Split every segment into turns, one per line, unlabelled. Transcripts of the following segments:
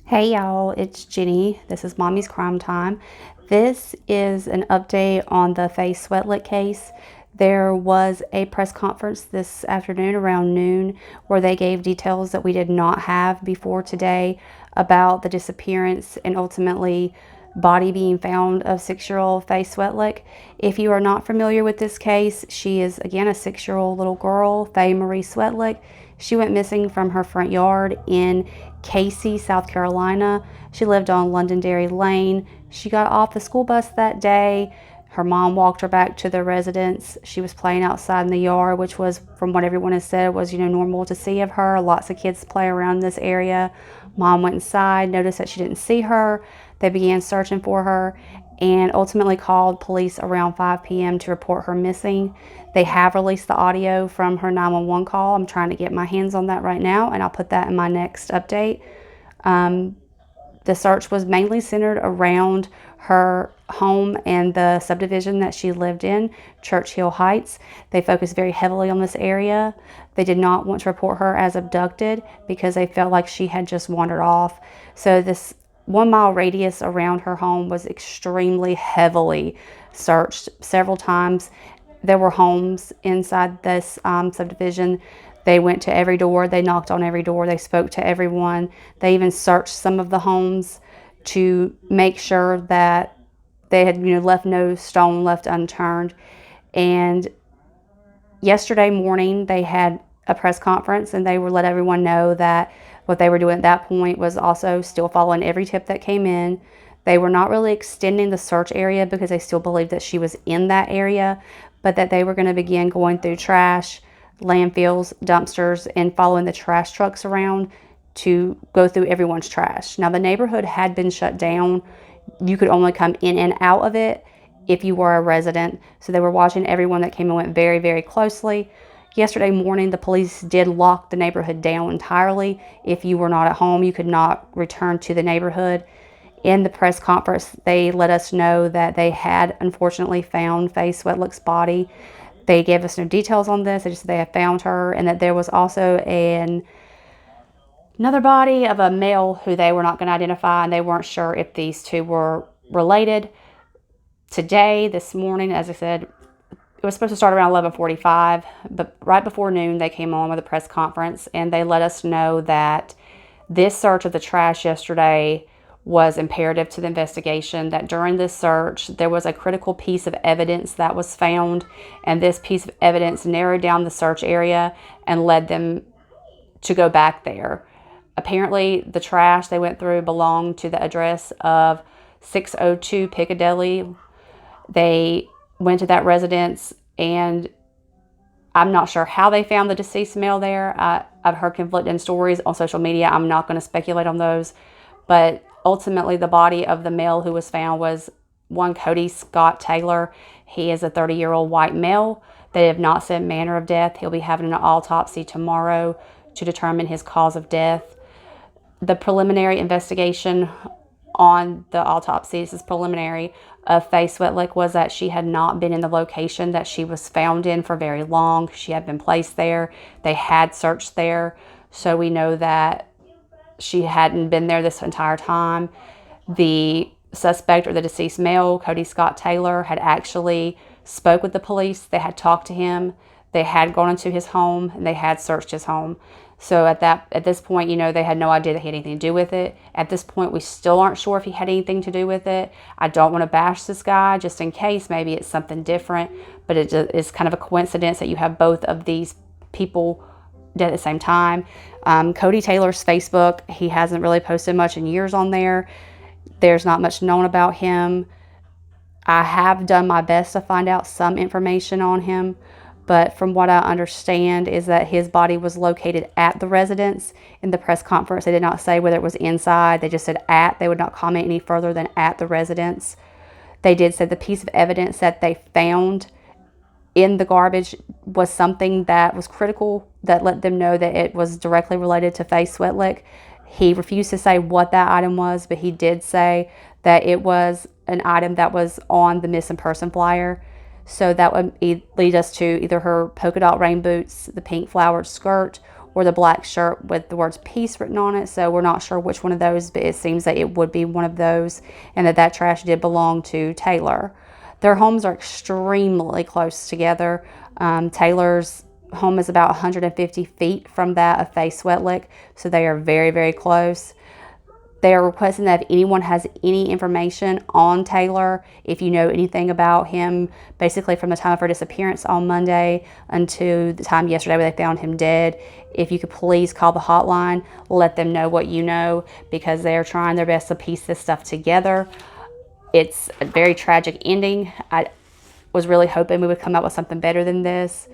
Hey y'all, it's Jenny. This is Mommy's Crime Time. This is an update on the Faye Swetlik case. There was a press conference this afternoon around noon where they gave details that we did not have before today about the disappearance and ultimately body being found of 6-year-old Faye Swetlik. If you are not familiar with this case, she is again a 6-year-old little girl, Faye Marie Swetlik. She went missing from her front yard in Casey, South Carolina. She lived on Londonderry Lane. She got off the school bus that day. Her mom walked her back to the residence. She was playing outside in the yard, which was, from what everyone has said, was normal to see of her. Lots of kids play around this area. Mom went inside, noticed that she didn't see her. They began searching for her and ultimately called police around 5 p.m. to report her missing. They have released the audio from her 911 call. I'm trying to get my hands on that right now, and I'll put that in my next update. The search was mainly centered around her home and the subdivision that she lived in, Churchill Heights. They focused very heavily on this area. They did not want to report her as abducted because they felt like she had just wandered off. So this 1-mile radius around her home was extremely heavily searched several times. There were homes inside this subdivision. They went to every door. They knocked on every door. They spoke to everyone. They even searched some of the homes to make sure that they had left no stone left unturned. And yesterday morning they had a press conference and they let everyone know that what they were doing at that point was also still following every tip that came in. They were not really extending the search area because they still believed that she was in that area, but that they were going to begin going through trash, landfills, dumpsters, and following the trash trucks around to go through everyone's trash. Now, the neighborhood had been shut down. You could only come in and out of it if you were a resident. So they were watching everyone that came and went very, very closely. Yesterday morning, the police did lock the neighborhood down entirely. If you were not at home, you could not return to the neighborhood. In the press conference, they let us know that they had unfortunately found Faye Swetlik's body. They gave us no details on this. They just said they had found her, and that there was also another body of a male who they were not going to identify, and they weren't sure if these two were related. Today, this morning, as I said, it was supposed to start around 11:45, but right before noon, they came on with a press conference, and they let us know that this search of the trash yesterday was imperative to the investigation, that during this search, there was a critical piece of evidence that was found, and this piece of evidence narrowed down the search area and led them to go back there. Apparently, the trash they went through belonged to the address of 602 Piccadilly. They went to that residence, and I'm not sure how they found the deceased male there. I've heard conflicting stories on social media. I'm not going to speculate on those, but ultimately the body of the male who was found was one Coty Scott Taylor. He is a 30-year-old white male. They have not said manner of death. He'll be having an autopsy tomorrow to determine his cause of death. The preliminary investigation on the autopsy, this is preliminary, of Faye Swetlik, was that she had not been in the location that she was found in for very long. She had been placed there. They had searched there. So we know that she hadn't been there this entire time. The suspect, or the deceased male, Coty Scott Taylor, had actually spoke with the police. They had talked to him. They had gone into his home, and they had searched his home. So at this point, they had no idea that he had anything to do with it. At this point, we still aren't sure if he had anything to do with it. I don't want to bash this guy, just in case maybe it's something different, but it is kind of a coincidence that you have both of these people dead at the same time. Coty Taylor's Facebook, he hasn't really posted much in years on there. There's not much known about him. I have done my best to find out some information on him, but from what I understand is that his body was located at the residence. In the press conference, they did not say whether it was inside. They just said at. They would not comment any further than at the residence. They did say the piece of evidence that they found in the garbage was something that was critical, that let them know that it was directly related to Faye Swetlik. He refused to say what that item was, but he did say that it was an item that was on the missing person flyer. So that would lead us to either her polka dot rain boots, the pink flowered skirt, or the black shirt with the words peace written on it. So we're not sure which one of those, but it seems that it would be one of those, and that trash did belong to Taylor. Their homes are extremely close together. Taylor's home is about 150 feet from that of Faye Swetlik, so they are very, very close. They are requesting that if anyone has any information on Taylor, if you know anything about him, basically from the time of her disappearance on Monday until the time yesterday where they found him dead, if you could please call the hotline, let them know what you know, because they are trying their best to piece this stuff together. It's a very tragic ending. I was really hoping we would come up with something better than this.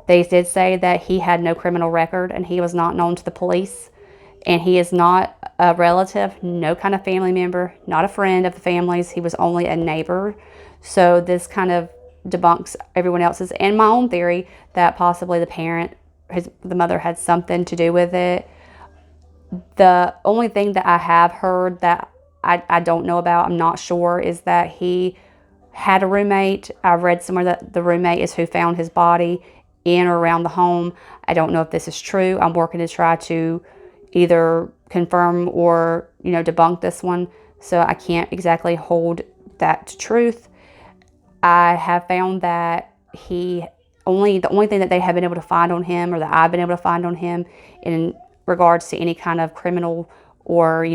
They did say that he had no criminal record and he was not known to the police. And he is not a relative, no kind of family member, not a friend of the family's. He was only a neighbor. So this kind of debunks everyone else's and my own theory that possibly the mother had something to do with it. The only thing that I have heard that I don't know about, I'm not sure, is that he had a roommate. I read somewhere that the roommate is who found his body in or around the home. I don't know if this is true. I'm working to try to either confirm or, debunk this one. So I can't exactly hold that to truth. I have found that the only thing that they have been able to find on him, or that I've been able to find on him in regards to any kind of criminal or,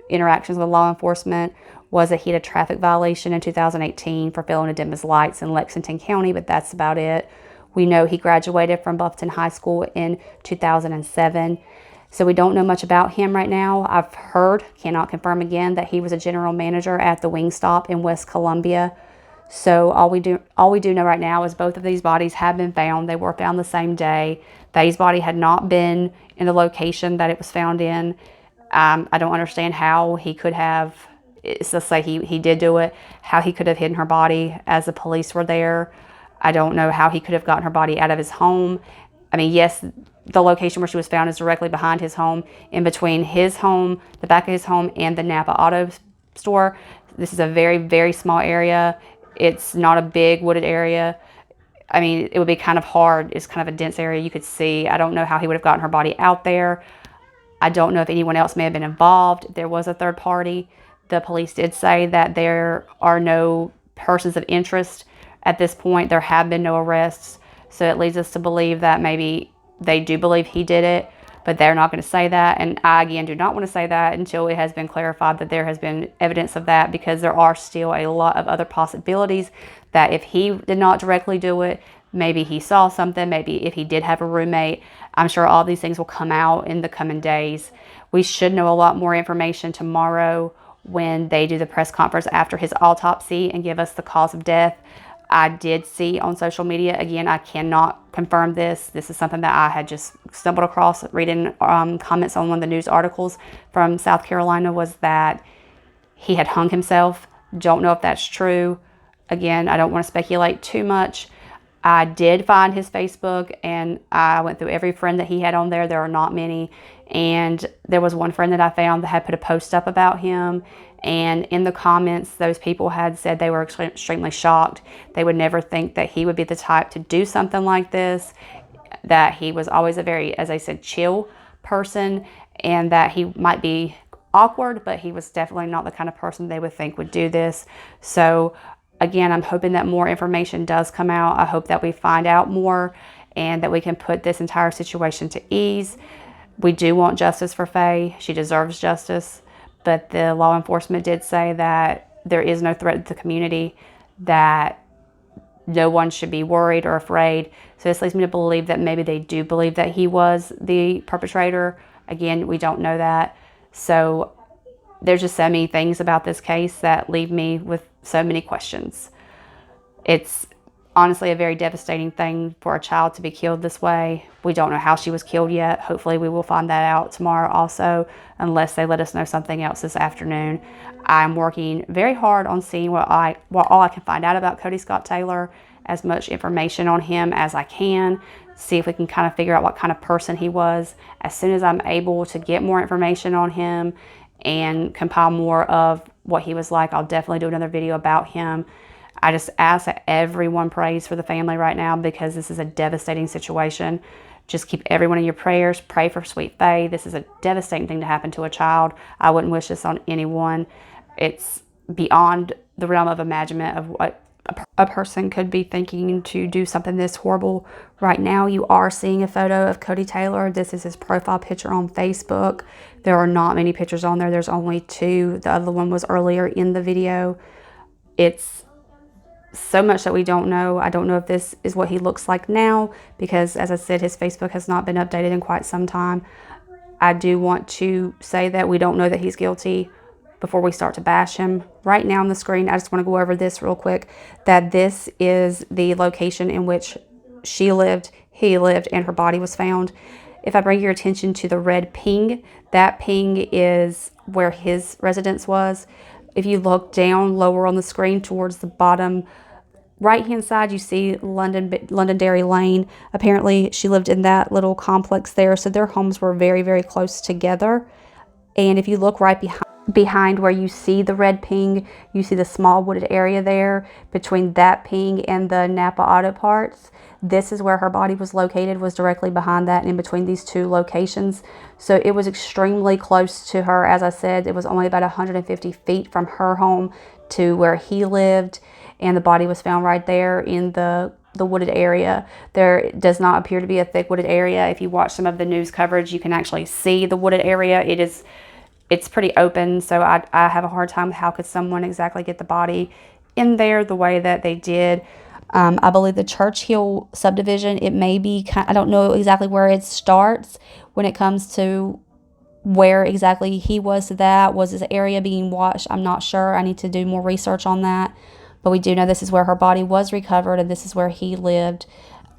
interactions with law enforcement, was that he had a traffic violation in 2018 for failing to dim his lights in Lexington County, but that's about it. We know he graduated from Buffton High School in 2007. So we don't know much about him right now. I've heard, cannot confirm again, that he was a general manager at the Wingstop in West Columbia. So all we do know right now is both of these bodies have been found. They were found the same day. Faye's body had not been in the location that it was found in. I don't understand how he could have, let's say he did do it, how he could have hidden her body as the police were there. I don't know how he could have gotten her body out of his home. I mean, yes, the location where she was found is directly behind his home, in between his home, the back of his home, and the Napa Auto store. This is a very, very small area. It's not a big wooded area. I mean, it would be kind of hard. It's kind of a dense area you could see. I don't know how he would have gotten her body out there. I don't know if anyone else may have been involved. There was a third party. The police did say that there are no persons of interest at this point. There have been no arrests. So it leads us to believe that maybe they do believe he did it, but they're not going to say that. And I, again, do not want to say that until it has been clarified that there has been evidence of that, because there are still a lot of other possibilities that if he did not directly do it, maybe he saw something, maybe if he did have a roommate. I'm sure all these things will come out in the coming days. We should know a lot more information tomorrow when they do the press conference after his autopsy and give us the cause of death. I did see on social media, again, I cannot confirm this. This is something that I had just stumbled across reading comments on one of the news articles from South Carolina, was that he had hung himself. Don't know if that's true. Again, I don't want to speculate too much. I did find his Facebook, and I went through every friend that he had on there. There are not many. And there was one friend that I found that had put a post up about him. And in the comments, those people had said they were extremely shocked. They would never think that he would be the type to do something like this, that he was always a very, as I said, chill person, and that he might be awkward, but he was definitely not the kind of person they would think would do this. So again, I'm hoping that more information does come out. I hope that we find out more and that we can put this entire situation to ease. We do want justice for Faye. She deserves justice. But the law enforcement did say that there is no threat to the community, that no one should be worried or afraid. So this leads me to believe that maybe they do believe that he was the perpetrator. Again, we don't know that. So there's just so many things about this case that leave me with so many questions. It's honestly a very devastating thing for a child to be killed this way. We don't know how she was killed yet. Hopefully we will find that out tomorrow also, unless they let us know something else this afternoon. I'm working very hard on seeing what all I can find out about Coty Scott Taylor, as much information on him as I can, see if we can kind of figure out what kind of person he was. As soon as I'm able to get more information on him and compile more of what he was like, I'll definitely do another video about him. I just ask that everyone prays for the family right now, because this is a devastating situation. Just keep everyone in your prayers. Pray for sweet Faye. This is a devastating thing to happen to a child. I wouldn't wish this on anyone. It's beyond the realm of imagination of what a person could be thinking to do something this horrible. Right now, you are seeing a photo of Coty Taylor. This is his profile picture on Facebook. There are not many pictures on there. There's only 2. The other one was earlier in the video. It's so much that we don't know. I don't know if this is what he looks like now because, as I said, his Facebook has not been updated in quite some time. I do want to say that we don't know that he's guilty before we start to bash him. Right now on the screen, I just want to go over this real quick, that this is the location in which she lived, he lived, and her body was found. If I bring your attention to the red ping, that ping is where his residence was. If you look down lower on the screen towards the bottom right-hand side, you see Londonderry Lane. Apparently, she lived in that little complex there, so their homes were very, very close together. And if you look right behind where you see the red ping, you see the small wooded area there between that ping and the Napa Auto Parts. This is where her body was located, was directly behind that and in between these 2 locations. So it was extremely close to her. As I said, it was only about 150 feet from her home to where he lived, and the body was found right there in the wooded area. There does not appear to be a thick wooded area. If you watch some of the news coverage, you can actually see the wooded area. It's pretty open, so I have a hard time with how could someone exactly get the body in there the way that they did. I believe the Churchill subdivision, it may be, I don't know exactly where it starts when it comes to where exactly he was to that. Was his area being watched? I'm not sure. I need to do more research on that. But we do know this is where her body was recovered and this is where he lived.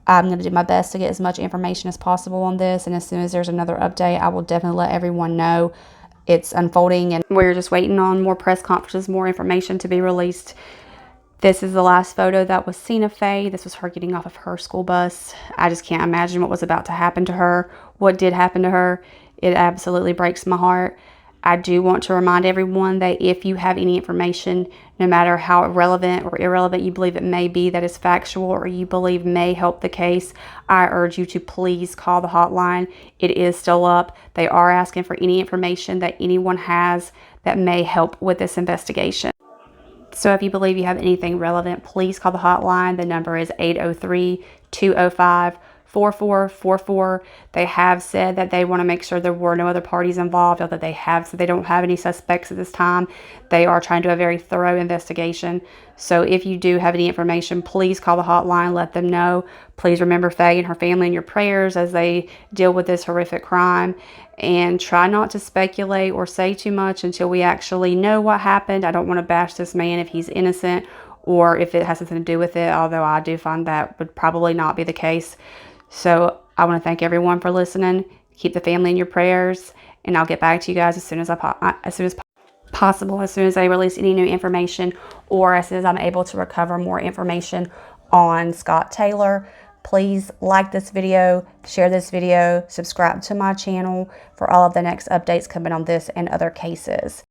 I'm going to do my best to get as much information as possible on this, and as soon as there's another update, I will definitely let everyone know. It's unfolding, and we're just waiting on more press conferences, more information to be released. This is the last photo that was seen of Faye. This was her getting off of her school bus. I just can't imagine what was about to happen to her, what did happen to her. It absolutely breaks my heart. I do want to remind everyone that if you have any information, no matter how relevant or irrelevant you believe it may be, that is factual or you believe may help the case, I urge you to please call the hotline. It is still up. They are asking for any information that anyone has that may help with this investigation. So if you believe you have anything relevant, please call the hotline. The number is 803-205-4444. They have said that they want to make sure there were no other parties involved, or that they have said they don't have any suspects at this time. They are trying to do a very thorough investigation. So if you do have any information, please call the hotline, let them know. Please remember Faye and her family in your prayers as they deal with this horrific crime. And try not to speculate or say too much until we actually know what happened. I don't want to bash this man if he's innocent or if it has something to do with it, although I do find that would probably not be the case. So I want to thank everyone for listening. Keep the family in your prayers, and I'll get back to you guys as soon as possible, as soon as I release any new information, or as soon as I'm able to recover more information on Scott Taylor. Please like this video, share this video, subscribe to my channel for all of the next updates coming on this and other cases.